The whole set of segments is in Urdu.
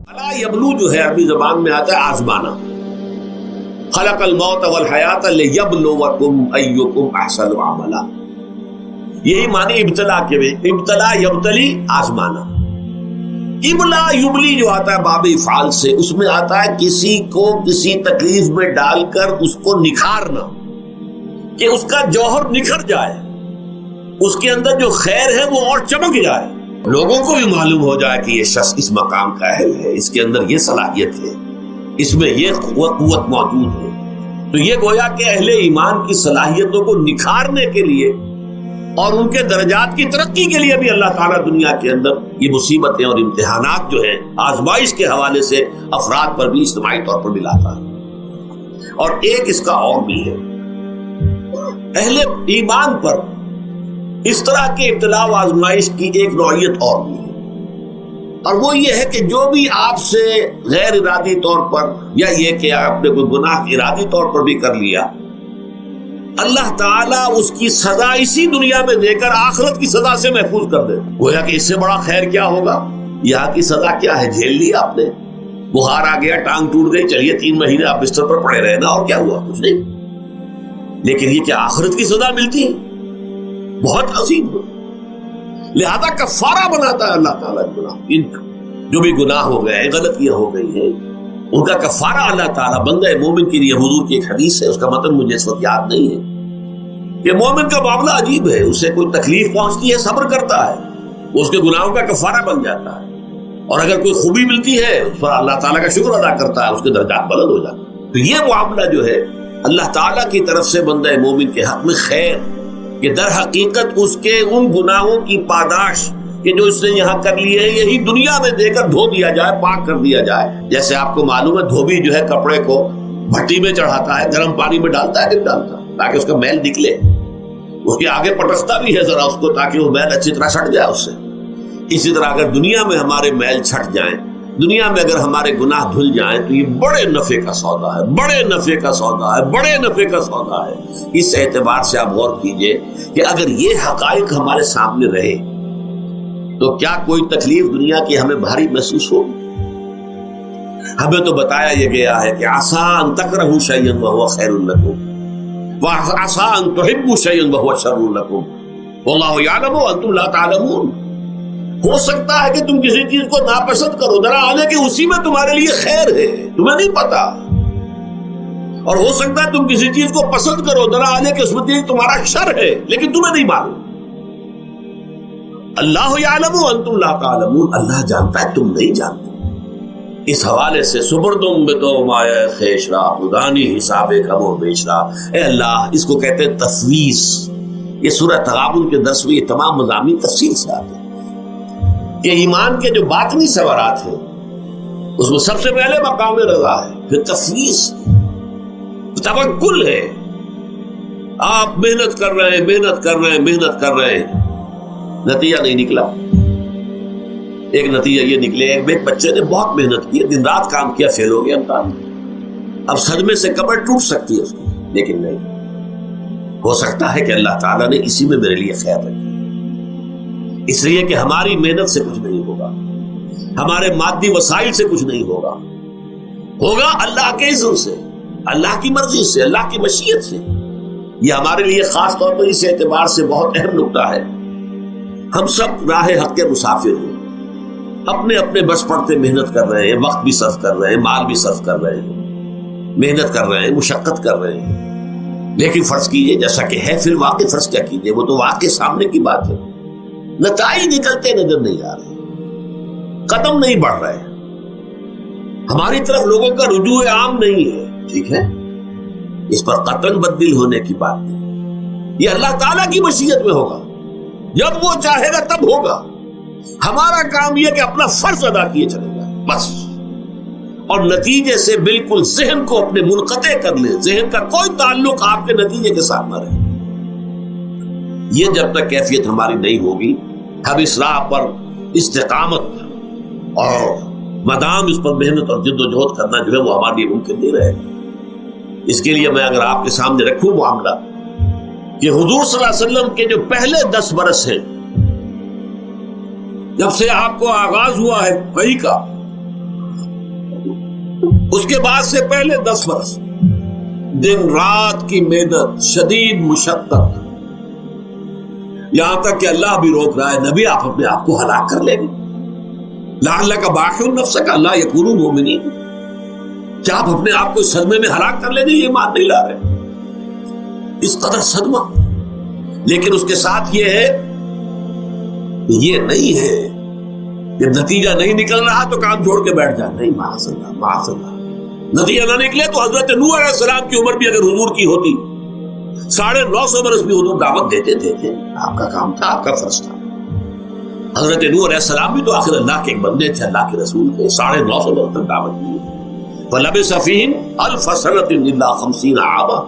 الا یبلو جو ہے عربی زبان میں آتا ہے آزمانا. خلق الموت والحیات لیبلوکم ایکم احسن عملا. یہی معنی ابتلا کے بھی. ابتلا یبتلی آزمانا. ابلا یبلی جو آتا ہے باب افعال سے، اس میں آتا ہے کسی کو کسی تکلیف میں ڈال کر اس کو نکھارنا، کہ اس کا جوہر نکھر جائے، اس کے اندر جو خیر ہے وہ اور چمک جائے، لوگوں کو بھی معلوم ہو جائے کہ یہ شخص اس مقام کا اہل ہے، اس کے اندر یہ صلاحیت ہے، اس میں یہ قوت موجود ہے. تو یہ گویا کہ اہل ایمان کی صلاحیتوں کو نکھارنے کے لیے اور ان کے درجات کی ترقی کے لیے بھی اللہ تعالیٰ دنیا کے اندر یہ مصیبتیں اور امتحانات جو ہیں آزمائش کے حوالے سے افراد پر بھی اجتماعی طور پر بھی لاتا ہے. اور ایک اس کا اور بھی ہے، اہل ایمان پر اس طرح کے ابتلا و آزمائش کی ایک نوعیت اور بھی ہے، اور وہ یہ ہے کہ جو بھی آپ سے غیر ارادی طور پر، یا یہ کہ آپ نے کوئی گناہ ارادی طور پر بھی کر لیا، اللہ تعالیٰ اس کی سزا اسی دنیا میں دے کر آخرت کی سزا سے محفوظ کر دے. گویا کہ اس سے بڑا خیر کیا ہوگا؟ یہاں کی سزا کیا ہے؟ جھیل لی آپ نے، بخار آ گیا، ٹانگ ٹوٹ گئی، چلیے 3 مہینے آپ بستر پر پڑے رہے نا، اور کیا ہوا؟ کچھ نہیں. لیکن یہ کیا آخرت کی سزا ملتی ہے؟ بہت عظیم. لہذا کفارہ بناتا ہے اللہ تعالیٰ جو بھی گناہ ہو گئے ہیں، غلطیاں ہو گئی ہیں، ان کا کفارہ اللہ تعالیٰ بندہ مومن کے لیے. حضور کی ایک حدیث ہے، اس کا متن مجھے اس وقت یاد نہیں ہے، کہ مومن کا معاملہ عجیب ہے. اسے کوئی تکلیف پہنچتی ہے، صبر کرتا ہے، اس کے گناہوں کا کفارہ بن جاتا ہے، اور اگر کوئی خوبی ملتی ہے اس پر اللہ تعالیٰ کا شکر ادا کرتا ہے، اس کے درجات بلند ہو جاتے ہیں. تو یہ معاملہ جو ہے اللہ تعالیٰ کی طرف سے بندہ مومن کے حق میں خیر، کہ در حقیقت اس کے ان گناہوں کی پاداش کہ جو اس نے یہاں کر لیے ہیں، یہی دنیا میں دے کر دھو دیا جائے، پاک کر دیا جائے. جیسے آپ کو معلوم ہے دھوبی جو ہے کپڑے کو بھٹی میں چڑھاتا ہے، گرم پانی میں ڈالتا ہے، نہیں ڈالتا، تاکہ اس کا میل نکلے. اس کے آگے پٹکتا بھی ہے ذرا اس کو، تاکہ وہ میل اچھی طرح چھٹ جائے اس سے. اسی طرح اگر دنیا میں ہمارے میل چھٹ جائیں، دنیا میں اگر ہمارے گناہ دھل جائیں، تو یہ بڑے نفع کا سودا ہے، بڑے نفع کا سودا ہے، بڑے نفع کا سودا ہے. اس اعتبار سے آپ غور کیجئے کہ اگر یہ حقائق ہمارے سامنے رہے تو کیا کوئی تکلیف دنیا کی ہمیں بھاری محسوس ہو؟ ہمیں تو بتایا یہ گیا ہے کہ عسیٰ ان تکرہوا شیئا وہو خیر لکم وعسیٰ ان تحبوا شیئا وہو شر لکم واللہ یعلم وانتم لا تعلمون. ہو سکتا ہے کہ تم کسی چیز کو ناپسند کرو، ذرا آنے کہ اسی میں تمہارے لیے خیر ہے، تمہیں نہیں پتا. اور ہو سکتا ہے تم کسی چیز کو پسند کرو، ذرا آنے کہ اس میں تمہارا شر ہے، لیکن تمہیں نہیں معلوم. اللہ یعلم وانتم لا تعلمون. اللہ جانتا ہے، تم نہیں جانتے. اس حوالے سے سبردم بتو مایا خیشرا خدانی حساب کم و بیشرا. اے اللہ، اس کو کہتے ہیں تفویض. یہ سورہ تغابن کے درس میں یہ تمام مضامین تفصیل سے آتے ہیں کہ ایمان کے جو باطنی ثمرات ہیں اس میں سب سے پہلے مقام رضا ہے، پھر تفویض، توکل ہے. آپ محنت کر رہے ہیں، محنت کر رہے ہیں، محنت کر رہے ہیں، نتیجہ نہیں نکلا. ایک نتیجہ یہ نکلے، ایک بچے نے بہت محنت کی، دن رات کام کیا، فیل ہو گیا امتحان. اب صدمے سے کمر ٹوٹ سکتی ہے اس کی، لیکن نہیں. ہو سکتا ہے کہ اللہ تعالیٰ نے اسی میں میرے لیے خیر رکھی، اس لیے کہ ہماری محنت سے کچھ نہیں ہوگا، ہمارے مادی وسائل سے کچھ نہیں ہوگا، ہوگا اللہ کے اذن سے، اللہ کی مرضی سے، اللہ کی مشیت سے. یہ ہمارے لیے خاص طور پر اس اعتبار سے بہت اہم نقطہ ہے. ہم سب راہ حق کے مسافر ہیں، اپنے اپنے بس پڑتے محنت کر رہے ہیں، وقت بھی صرف کر رہے ہیں، مال بھی صرف کر رہے ہیں، محنت کر رہے ہیں، مشقت کر رہے ہیں. لیکن فرض کیجئے جیسا کہ ہے، پھر واقع فرض کیا کیجئے، وہ تو واقع سامنے کی بات ہے، نتائج نکلتے نظر نہیں آ رہے، قدم نہیں بڑھ رہے، ہماری طرف لوگوں کا رجوع عام نہیں ہے. ٹھیک ہے، اس پر قطعاً بدل ہونے کی بات نہیں. یہ اللہ تعالیٰ کی مشیت میں ہوگا، جب وہ چاہے گا تب ہوگا. ہمارا کام یہ کہ اپنا فرض ادا کیے چلے گا بس، اور نتیجے سے بالکل ذہن کو اپنے منقطع کر لیں، ذہن کا کوئی تعلق آپ کے نتیجے کے ساتھ نہ رہے. یہ جب تک کیفیت ہماری نہیں ہوگی، ہم اس راہ پر استقامت اور مدام اس پر محنت اور جد و جہد کرنا جو ہے وہ ہمارے لیے ممکن نہیں رہے گا. اس کے لیے میں اگر آپ کے سامنے رکھوں معاملہ کہ حضور صلی اللہ علیہ وسلم کے جو پہلے 10 برس ہیں، جب سے آپ کو آغاز ہوا ہے وحی کا، اس کے بعد سے پہلے 10 برس دن رات کی محنت، شدید مشقت، یہاں تک کہ اللہ بھی روک رہا ہے نبی آپ اپنے آپ کو ہلاک کر لیں گے، لعلک باخع نفسک الا یکونوا مؤمنین، کیا آپ اپنے آپ کو اس صدمے میں ہلاک کر لیں گے؟ یہ مان نہیں لا رہے، اس قدر صدمہ۔ لیکن اس کے ساتھ یہ ہے، یہ نہیں ہے جب نتیجہ نہیں نکل رہا تو کام چھوڑ کے بیٹھ جائے، نہیں، معاذ اللہ معاذ اللہ۔ نتیجہ نہ نکلے تو حضرت نوح علیہ السلام کی عمر بھی اگر حضور کی ہوتی 950 برس بھی حضور دعوت دیتے تھے، آپ کا کام تھا، آپ کا فرض تھا۔ حضرت نوح علیہ السلام بھی تو آخر اللہ کے ایک بندے تھے، اللہ کے رسول تھے، 950 برس تک دعوت دی۔ فلبث فیہم 1000 سنۃ الا 50 عاما،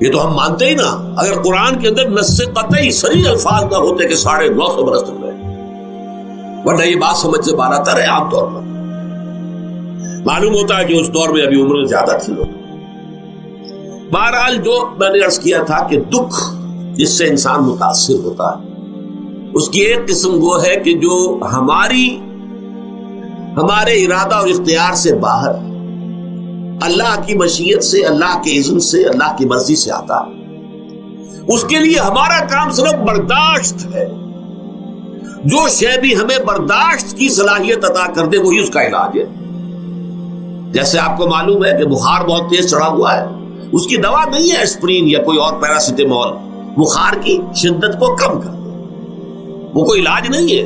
یہ تو ہم مانتے ہی نا، اگر قرآن کے اندر نص قطعی صریح الفاظ نہ ہوتے کہ 950 برس تک رہے، ورنہ یہ بات سمجھ سے باہر آتا ہے۔ عام طور پر معلوم ہوتا ہے کہ اس دور میں ابھی عمر زیادہ تھی لوگ۔ بہرحال جو میں نے عرض کیا تھا کہ دکھ جس سے انسان متاثر ہوتا ہے، اس کی ایک قسم وہ ہے کہ جو ہمارے ارادہ اور اختیار سے باہر، اللہ کی مشیت سے، اللہ کے اذن سے، اللہ کی مرضی سے آتا ہے، اس کے لیے ہمارا کام صرف برداشت ہے۔ جو شے بھی ہمیں برداشت کی صلاحیت عطا کر دے وہی اس کا علاج ہے۔ جیسے آپ کو معلوم ہے کہ بخار بہت تیز چڑھا ہوا ہے، اس کی دوا نہیں ہے اسپرین یا کوئی اور پیراسیٹامول، بخار کی شدت کو کم کر دے، وہ کوئی علاج نہیں ہے۔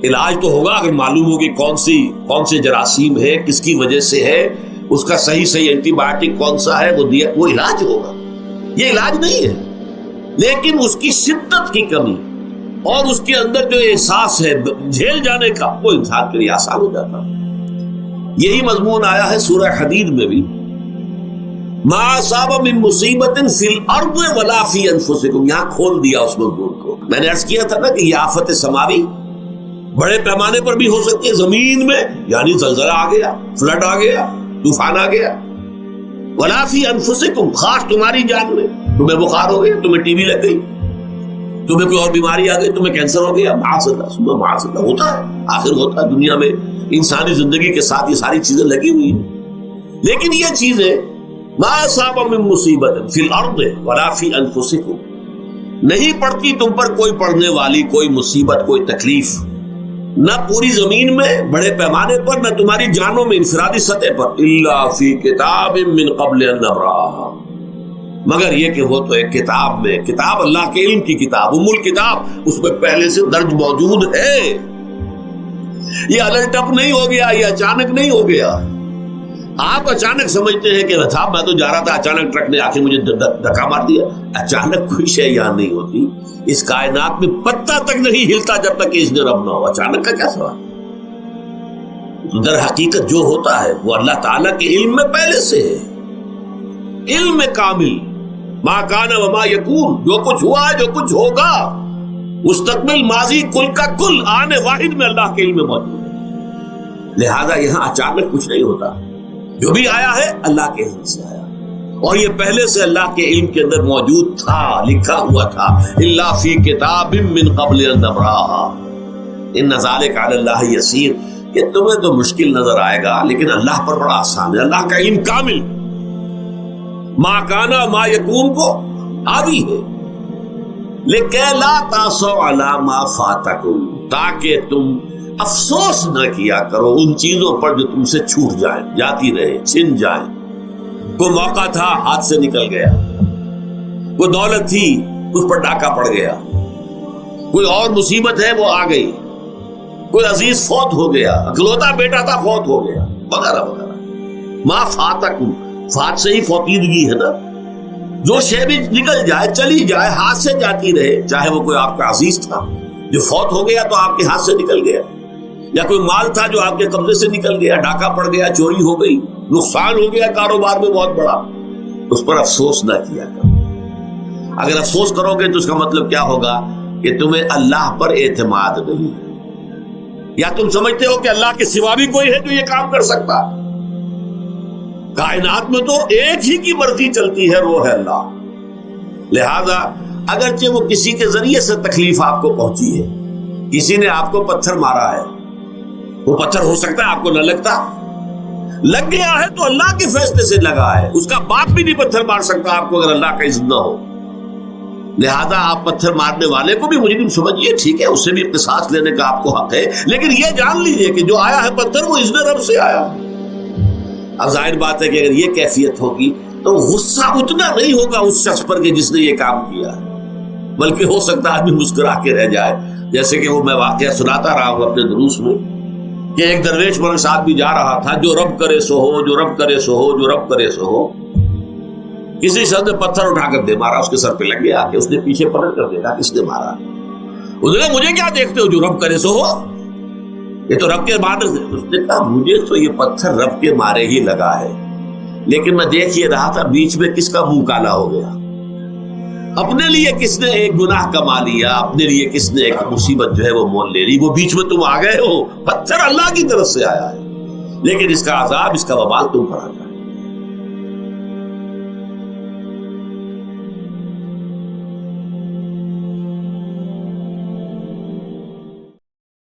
علاج تو ہوگا اگر معلوم ہو کہ کون سے جراثیم ہے، کس کی وجہ سے ہے، اس کا صحیح اینٹی بایوٹک کون سا ہے، وہ علاج ہوگا۔ یہ علاج نہیں ہے، لیکن اس کی شدت کی کمی اور اس کے اندر جو احساس ہے جھیل جانے کا، وہ انسان کے لیے آسان ہو جاتا۔ یہی مضمون آیا ہے سورہ حدید میں بھی، ما اصاب من مصیبت فی الارض ولا فی انفسکم، یہاں کھول دیا اس مضمون کو۔ میں نے عرض کیا تھا نا کہ یہ آفت سماوی بڑے پیمانے پر بھی ہو سکتی ہے، زمین میں یعنی زلزلہ آ گیا، فلڈ آ گیا، طوفان آ گیا، ولا فی انفسکم، خاص تمہاری جان میں، تمہیں بخار ہو گیا، تمہیں ٹی بی لگ گئی، تمہیں کوئی اور بیماری آ گئی، تمہیں کینسر ہو گیا، معاذ اللہ معاذ اللہ، ہوتا ہے، آخر ہوتا ہے، دنیا میں انسانی زندگی کے ساتھ یہ ساری چیزیں لگی ہوئی ہیں۔ لیکن یہ چیزیں ما اصاب من مصیبت فی الارض ولا فی انفسکم، نہیں پڑتی تم پر کوئی پڑنے والی کوئی مصیبت، کوئی تکلیف، نہ پوری زمین میں بڑے پیمانے پر، نہ تمہاری جانوں میں انفرادی سطح پر، الا فی کتاب من قبل ان نبرأھا، مگر یہ کہ وہ تو ایک کتاب میں، کتاب اللہ کے علم کی کتاب، ام الکتاب، اس میں پہلے سے درج موجود ہے۔ یہ الٹ اپ نہیں ہو گیا، یہ اچانک نہیں ہو گیا۔ آپ اچانک سمجھتے ہیں کہ صاحب میں تو جا رہا تھا، اچانک ٹرک نے آ کے مجھے دھکا مار دیا۔ اچانک کوئی شے یہاں نہیں ہوتی، اس کائنات میں پتہ تک نہیں ہلتا جب تک کہ اس نے رب نہ ہو۔ اچانک کا کیا سوال؟ در حقیقت جو ہوتا ہے وہ اللہ تعالیٰ کے علم میں پہلے سے ہے، علم کامل، ما کان وما یکون، جو کچھ ہوا ہے، جو کچھ ہوگا، مستقبل، ماضی، کل کا کل، آنے واحد میں اللہ کے علم میں موجود ہے۔ لہذا یہاں اچانک کچھ نہیں ہوتا، جو بھی آیا ہے اللہ کے علم سے آیا، اور یہ پہلے سے اللہ کے علم کے اندر موجود تھا، لکھا ہوا تھا، الا فی کتاب من قبل ان نبرأھا ان ذلک علی اللہ یسیر۔ یہ تمہیں تو مشکل نظر آئے گا لیکن اللہ پر بڑا آسان ہے، اللہ کا علم کامل، ما کانا ما یکون کو آگی ہے۔ لِکَیْ لَا تَأْسَوْا عَلَىٰ مَا فَاتَکُم، تاکہ تم افسوس نہ کیا کرو ان چیزوں پر جو تم سے چھوٹ جائیں، جاتی رہے، چھن جائیں۔ کوئی موقع تھا ہاتھ سے نکل گیا، کوئی دولت تھی اس پر ڈاکہ پڑ گیا، کوئی اور مصیبت ہے وہ آ گئی، کوئی عزیز فوت ہو گیا، اکلوتا بیٹا تھا فوت ہو گیا، وغیرہ وغیرہ۔ ما فاتکم، فات سے ہی فوتیدگی ہے نا، جو شے بھی نکل جائے، چلی جائے، ہاتھ سے جاتی رہے، چاہے وہ کوئی آپ کا عزیز تھا جو فوت ہو گیا تو آپ کے ہاتھ سے نکل گیا، یا کوئی مال تھا جو آپ کے قبضے سے نکل گیا، ڈاکہ پڑ گیا، چوری ہو گئی، نقصان ہو گیا کاروبار میں بہت بڑا، اس پر افسوس نہ کیا کرو۔ اگر افسوس کرو گے تو اس کا مطلب کیا ہوگا کہ تمہیں اللہ پر اعتماد نہیں ہے، یا تم سمجھتے ہو کہ اللہ کے سوا بھی کوئی ہے جو یہ کام کر سکتا۔ کائنات میں تو ایک ہی کی مرضی چلتی ہے، وہ ہے اللہ۔ لہذا اگرچہ وہ کسی کے ذریعے سے تکلیف آپ کو پہنچی ہے، کسی نے آپ کو پتھر مارا ہے، وہ پتھر ہو سکتا ہے آپ کو نہ لگتا، لگ گیا ہے تو اللہ کے فیصلے سے لگا ہے، اس کا باپ بھی نہیں پتھر مار سکتا آپ کو اگر اللہ کا اذن نہ ہو۔ لہذا آپ پتھر مارنے والے کو بھی مجرم سمجھیے، ٹھیک ہے، اس سے بھی قصاص لینے کا آپ کو حق ہے، لیکن یہ جان لیجئے کہ جو آیا ہے پتھر وہ اذن رب سے آیا۔ اب ظاہر بات ہے کہ اگر یہ کیفیت ہوگی تو غصہ اتنا نہیں ہوگا اس شخص پر کہ جس نے یہ کام کیا ہے، بلکہ ہو سکتا ہے آدمی مسکرا کے رہ جائے، جیسے کہ وہ میں واقعہ سناتا رہا ہوں اپنے دروس میں کہ ایک درویش ملک صاحب بھی جا رہا تھا، جو رب کرے سو ہو، جو رب کرے سو ہو، جو رب کرے سو ہو۔ کسی شخص نے پتھر اٹھا کر دے مارا، اس کے سر پہ لگ گیا، کہ اس نے پیچھے پلٹ کر دیکھا کس نے مارا۔ اس نے کہا مجھے کیا دیکھتے ہو، جو رب کرے سو ہو، یہ تو رب کے مارے سے۔ اس نے کہا مجھے تو یہ پتھر رب کے مارے ہی لگا ہے، لیکن میں دیکھ یہ رہا تھا بیچ میں کس کا منہ کالا ہو گیا، اپنے لیے کس نے ایک گناہ کما لیا، اپنے لیے کس نے ایک مصیبت جو ہے وہ مول لے لی، وہ بیچ میں تم آ گئے ہو۔ پتھر اللہ کی طرف سے آیا ہے، لیکن اس کا عذاب، اس کا وبال تم پر آ گیا۔